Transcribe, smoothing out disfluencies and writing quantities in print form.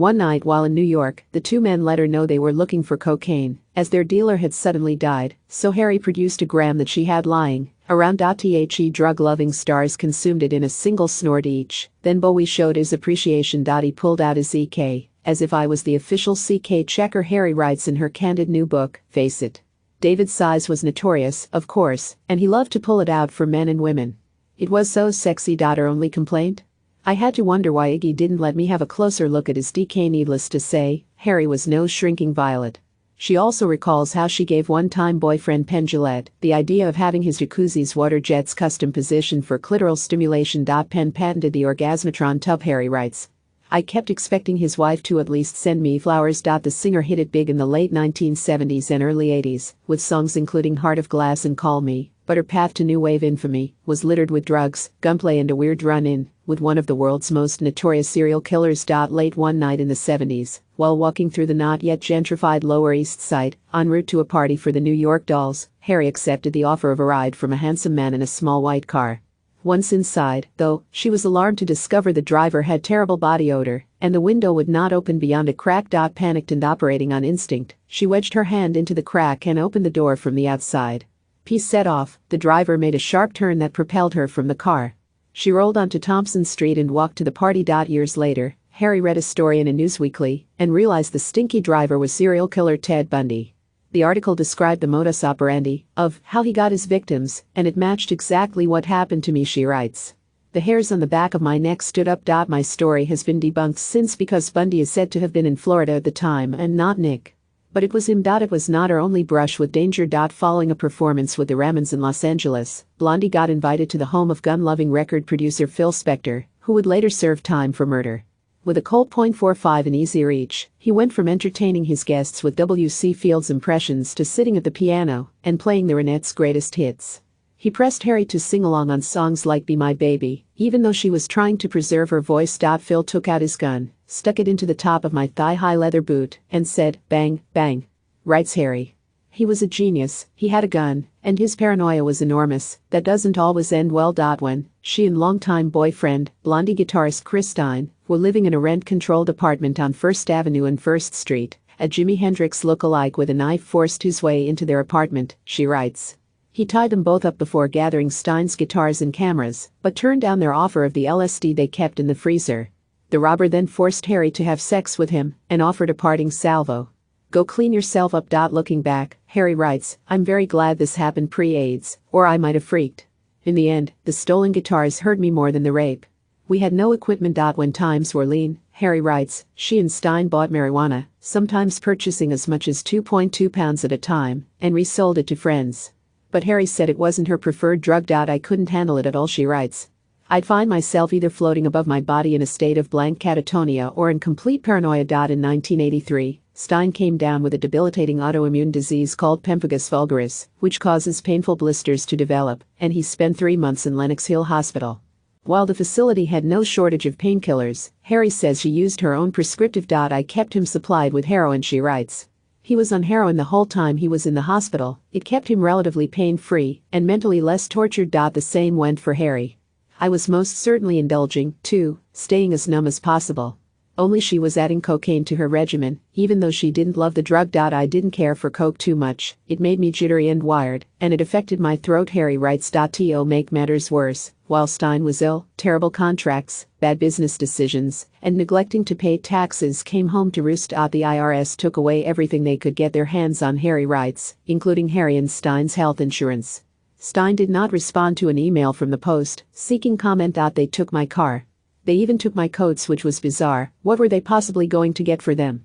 One night while in New York, the two men let her know they were looking for cocaine, as their dealer had suddenly died, so Harry produced a gram that she had lying around. The drug-loving stars consumed it in a single snort each. Then Bowie showed his appreciation. He pulled out his EK, as if I was the official CK checker, Harry writes in her candid new book, Face It. David's size was notorious, of course, and he loved to pull it out for men and women. It was so sexy. Her only complaint? I had to wonder why Iggy didn't let me have a closer look at his DK. Needless to say, Harry was no shrinking violet. She also recalls how she gave one-time boyfriend Penn Jillette the idea of having his jacuzzi's water jets custom positioned for clitoral stimulation. Penn patented the orgasmatron tub, Harry writes. I kept expecting his wife to at least send me flowers. The singer hit it big in the late 1970s and early 80s, with songs including Heart of Glass and Call Me, but her path to new wave infamy was littered with drugs, gunplay and a weird run-in with one of the world's most notorious serial killers. Late one night in the 70s, while walking through the not yet gentrified Lower East Side, en route to a party for the New York Dolls, Harry accepted the offer of a ride from a handsome man in a small white car. Once inside, though, she was alarmed to discover the driver had terrible body odor, and the window would not open beyond a crack. Panicked and operating on instinct, she wedged her hand into the crack and opened the door from the outside. Peace set off, the driver made a sharp turn that propelled her from the car. She rolled onto Thompson Street and walked to the party. Years later, Harry read a story in a Newsweekly and realized the stinky driver was serial killer Ted Bundy. The article described the modus operandi of how he got his victims, and it matched exactly what happened to me, she writes. The hairs on the back of my neck stood up. My story has been debunked since because Bundy is said to have been in Florida at the time and not Nick. But it was him. It was not her only brush with danger. Following a performance with the Ramones in Los Angeles, Blondie got invited to the home of gun-loving record producer Phil Spector, who would later serve time for murder. With a Colt .45 in easy reach, he went from entertaining his guests with W.C. Fields' impressions to sitting at the piano and playing the Ronettes' greatest hits. He pressed Harry to sing along on songs like Be My Baby, even though she was trying to preserve her voice. Phil took out his gun, stuck it into the top of my thigh-high leather boot, and said, "Bang, bang," writes Harry. He was a genius, he had a gun, and his paranoia was enormous. That doesn't always end well. When she and longtime boyfriend, Blondie guitarist Chris Stein, were living in a rent-controlled apartment on 1st Avenue and 1st Street, a Jimi Hendrix look-alike with a knife forced his way into their apartment, she writes. He tied them both up before gathering Stein's guitars and cameras, but turned down their offer of the LSD they kept in the freezer. The robber then forced Harry to have sex with him and offered a parting salvo. "Go clean yourself up." Looking back, Harry writes, "I'm very glad this happened pre-AIDS, or I might have freaked. In the end, the stolen guitars hurt me more than the rape. We had no equipment. When times were lean," Harry writes, she and Stein bought marijuana, sometimes purchasing as much as 2.2 pounds at a time, and resold it to friends. But Harry said it wasn't her preferred drug. "I couldn't handle it at all," she writes. "I'd find myself either floating above my body in a state of blank catatonia or in complete paranoia." In 1983, Stein came down with a debilitating autoimmune disease called pemphigus vulgaris, which causes painful blisters to develop, and he spent 3 months in Lenox Hill Hospital. While the facility had no shortage of painkillers, Harry says she used her own prescriptive. "I kept him supplied with heroin," she writes. "He was on heroin the whole time he was in the hospital. It kept him relatively pain-free and mentally less tortured." The same went for Harry. "I was most certainly indulging, too, staying as numb as possible. Only she was adding cocaine to her regimen, even though she didn't love the drug. I didn't care for coke too much. It made me jittery and wired, and it affected my throat," Harry writes. To make matters worse, while Stein was ill, terrible contracts, bad business decisions, and neglecting to pay taxes came home to roost. The IRS took away everything they could get their hands on, Harry writes, including Harry and Stein's health insurance. Stein did not respond to an email from the Post seeking comment. "They took my car. They even took my coats, which was bizarre. What were they possibly going to get for them?"